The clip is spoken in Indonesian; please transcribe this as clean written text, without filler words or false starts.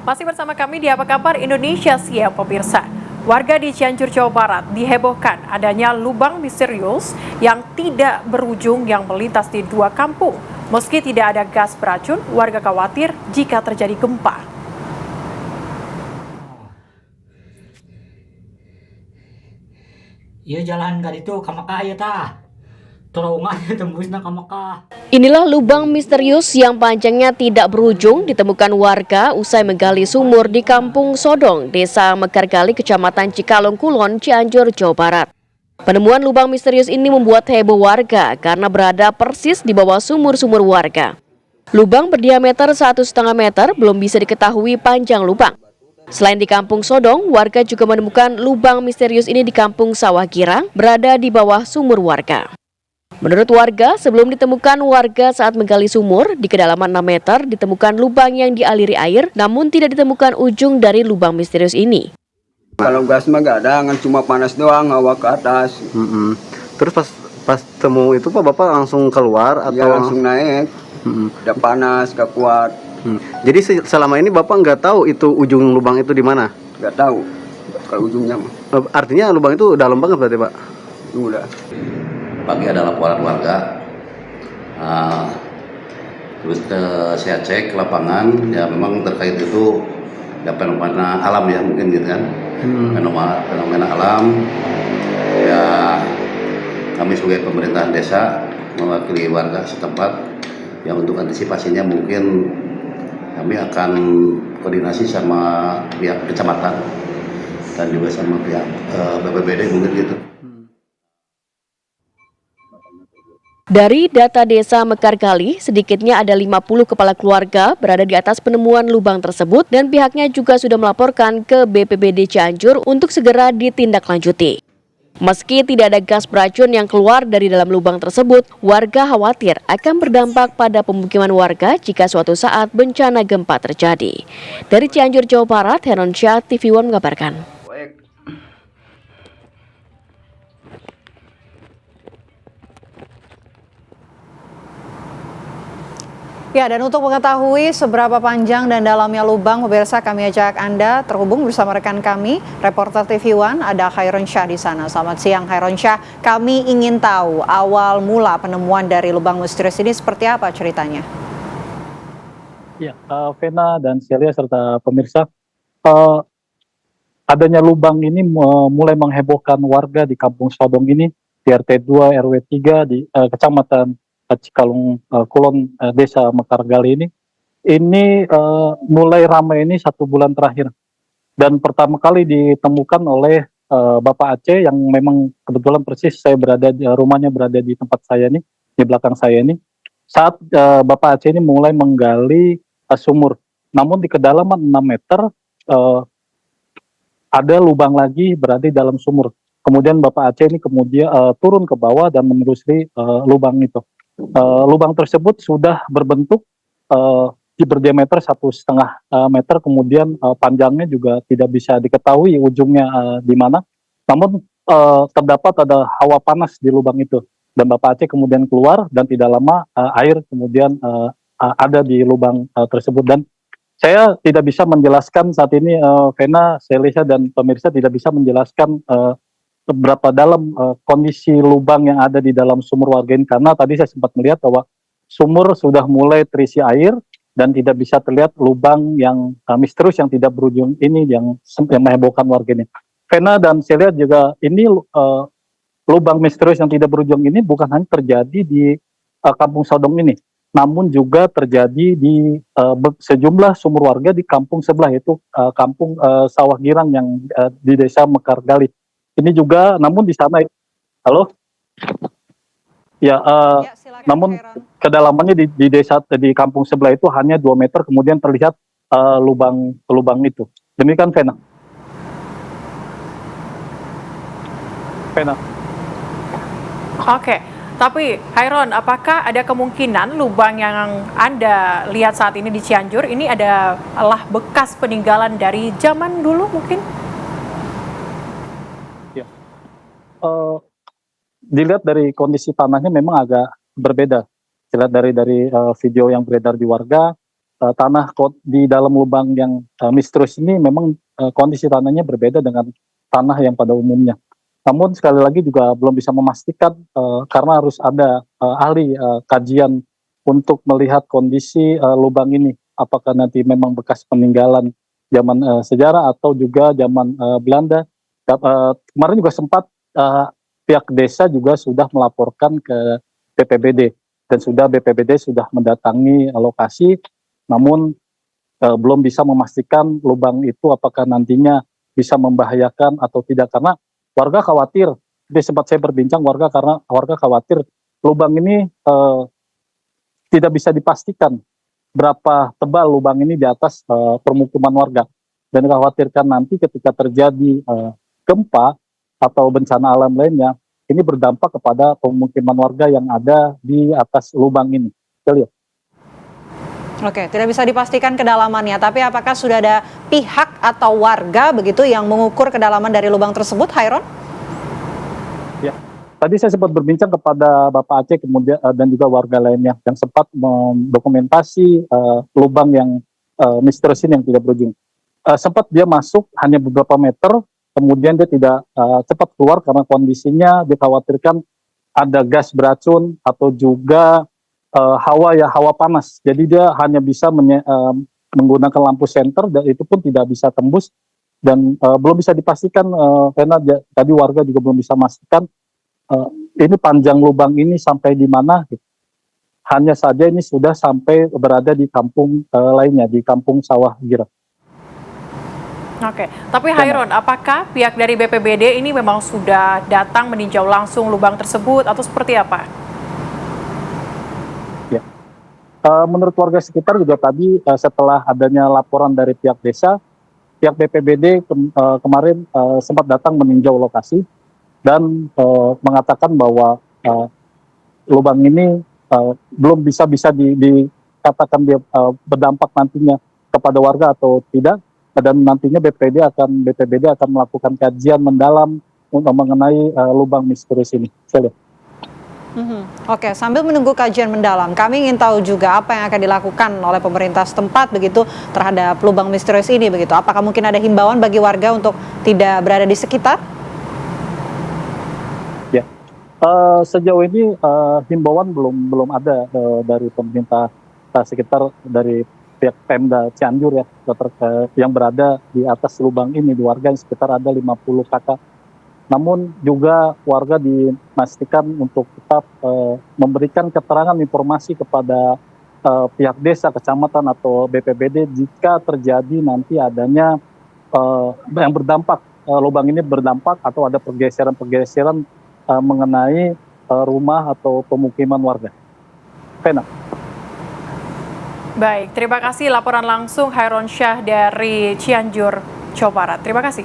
Masih bersama kami di Apa Kabar Indonesia Siang pemirsa. Warga di Cianjur, Jawa Barat dihebohkan adanya lubang misterius yang tidak berujung yang melintas di dua kampung. Meski tidak ada gas beracun, warga khawatir jika terjadi gempa. Iya jalan ka ditu ka Mekah ieu tah. Terowongan tembusna ka Mekah. Inilah lubang misterius yang panjangnya tidak berujung ditemukan warga usai menggali sumur di Kampung Sodong, Desa Mekargali, Kecamatan Cikalong Kulon, Cianjur, Jawa Barat. Penemuan lubang misterius ini membuat heboh warga karena berada persis di bawah sumur-sumur warga. Lubang berdiameter 1,5 meter belum bisa diketahui panjang lubang. Selain di Kampung Sodong, warga juga menemukan lubang misterius ini di Kampung Sawah Girang, berada di bawah sumur warga. Menurut warga, sebelum ditemukan warga saat menggali sumur, di kedalaman 6 meter ditemukan lubang yang dialiri air, namun tidak ditemukan ujung dari lubang misterius ini. Kalau gas mah gak ada, cuma panas doang, hawa ke atas. Terus pas temu itu Pak, Bapak langsung keluar atau? Ya langsung naik, udah panas, gak kuat. Jadi selama ini Bapak nggak tahu itu ujung lubang itu di mana? Gak tahu kalau ujungnya mah. Artinya lubang itu dalam banget berarti Pak? Udah. Pagi ada laporan warga, terus saya cek ke lapangan, ya memang terkait itu ya fenomena alam ya mungkin gitu kan, fenomena alam. Ya kami sebagai pemerintahan desa mewakili warga setempat, yang untuk antisipasinya mungkin kami akan koordinasi sama pihak kecamatan dan juga sama pihak BPBD mungkin gitu. Dari data desa Mekargali, sedikitnya ada 50 kepala keluarga berada di atas penemuan lubang tersebut dan pihaknya juga sudah melaporkan ke BPBD Cianjur untuk segera ditindaklanjuti. Meski tidak ada gas beracun yang keluar dari dalam lubang tersebut, warga khawatir akan berdampak pada pemukiman warga jika suatu saat bencana gempa terjadi. Dari Cianjur, Jawa Barat, Heron Syah, TV One mengabarkan. Ya, dan untuk mengetahui seberapa panjang dan dalamnya lubang, pemirsa, kami ajak Anda terhubung bersama rekan kami, reporter TV One, ada Khairon Syah di sana. Selamat siang, Khairon Syah. Kami ingin tahu awal mula penemuan dari lubang misterius ini seperti apa ceritanya? Ya, Vena dan Celia serta pemirsa, adanya lubang ini mulai menghebohkan warga di Kampung Sodong ini, di RT 2 RW 3 di Kecamatan Cikalong Kulon, Desa Mekargali ini mulai ramai ini 1 bulan terakhir, dan pertama kali ditemukan oleh Bapak Aceh yang memang kebetulan persis saya berada rumahnya berada di tempat saya nih, di belakang saya ini, saat Bapak Aceh ini mulai menggali sumur, namun di kedalaman 6 meter ada lubang lagi berada di dalam sumur. Kemudian Bapak Aceh ini kemudian turun ke bawah dan menelusuri lubang itu. Lubang tersebut sudah berbentuk berdiameter 1,5 meter, kemudian panjangnya juga tidak bisa diketahui ujungnya di mana. Namun terdapat ada hawa panas di lubang itu, dan Bapak Aceh kemudian keluar dan tidak lama air kemudian ada di lubang tersebut. Dan saya tidak bisa menjelaskan saat ini, Vena, Selisa dan pemirsa tidak bisa menjelaskan berapa dalam kondisi lubang yang ada di dalam sumur warga ini, karena tadi saya sempat melihat bahwa sumur sudah mulai terisi air dan tidak bisa terlihat lubang yang misterius yang tidak berujung ini yang menghebohkan warga ini. Vena dan saya lihat juga ini lubang misterius yang tidak berujung ini bukan hanya terjadi di Kampung Sodong ini, namun juga terjadi di sejumlah sumur warga di kampung sebelah, yaitu Kampung Sawah Girang yang di Desa Mekargali. Ini juga, namun di sana, halo, ya, namun kedalamannya di desa di kampung sebelah itu hanya 2 meter, kemudian terlihat lubang itu. Demikian, Vena. Oke, tapi Khairon, apakah ada kemungkinan lubang yang Anda lihat saat ini di Cianjur ini adalah bekas peninggalan dari zaman dulu mungkin? Dilihat dari kondisi tanahnya memang agak berbeda. Dilihat dari video yang beredar di warga, tanah di dalam lubang yang misterius ini memang kondisi tanahnya berbeda dengan tanah yang pada umumnya. Namun sekali lagi juga belum bisa memastikan karena harus ada ahli kajian untuk melihat kondisi lubang ini, apakah nanti memang bekas peninggalan zaman sejarah atau juga zaman Belanda. Kemarin juga sempat pihak desa juga sudah melaporkan ke BPBD dan BPBD sudah mendatangi lokasi, namun belum bisa memastikan lubang itu apakah nantinya bisa membahayakan atau tidak, karena warga khawatir. Jadi sempat saya berbincang warga khawatir lubang ini tidak bisa dipastikan berapa tebal lubang ini di atas permukiman warga, dan khawatirkan nanti ketika terjadi gempa atau bencana alam lainnya, ini berdampak kepada pemukiman warga yang ada di atas lubang ini. Lihat. Oke, tidak bisa dipastikan kedalamannya, tapi apakah sudah ada pihak atau warga begitu yang mengukur kedalaman dari lubang tersebut, Khairon? Ya, tadi saya sempat berbincang kepada Bapak Aceh kemudian dan juga warga lainnya yang sempat mendokumentasi lubang yang misterius ini yang tidak berujung. Sempat dia masuk hanya beberapa meter, kemudian dia tidak cepat keluar karena kondisinya dikhawatirkan ada gas beracun atau juga hawa panas. Jadi dia hanya bisa menggunakan lampu senter dan itu pun tidak bisa tembus, dan belum bisa dipastikan karena tadi warga juga belum bisa memastikan ini panjang lubang ini sampai di mana. Hanya saja ini sudah sampai berada di kampung lainnya, di kampung Sawah Gira. Oke, tapi Khairon, apakah pihak dari BPBD ini memang sudah datang meninjau langsung lubang tersebut atau seperti apa? Ya, menurut warga sekitar juga tadi setelah adanya laporan dari pihak desa, pihak BPBD kemarin sempat datang meninjau lokasi dan mengatakan bahwa lubang ini belum bisa dikatakan dia berdampak nantinya kepada warga atau tidak. Dan nantinya BPBD akan melakukan kajian mendalam untuk mengenai lubang misterius ini. Saya lihat. Oke, sambil menunggu kajian mendalam, kami ingin tahu juga apa yang akan dilakukan oleh pemerintah setempat begitu terhadap lubang misterius ini begitu. Apakah mungkin ada himbauan bagi warga untuk tidak berada di sekitar? Ya, sejauh ini himbauan belum ada dari pemerintah sekitar, dari pihak Pemda Cianjur ya, yang berada di atas lubang ini, di warga yang sekitar ada 50 kakak. Namun juga warga dipastikan untuk tetap memberikan keterangan informasi kepada pihak desa, kecamatan atau BPBD jika terjadi nanti adanya yang berdampak, lubang ini berdampak atau ada pergeseran mengenai rumah atau pemukiman warga. Pena. Baik, terima kasih laporan langsung Khairon Syah dari Cianjur, Jawa Barat. Terima kasih.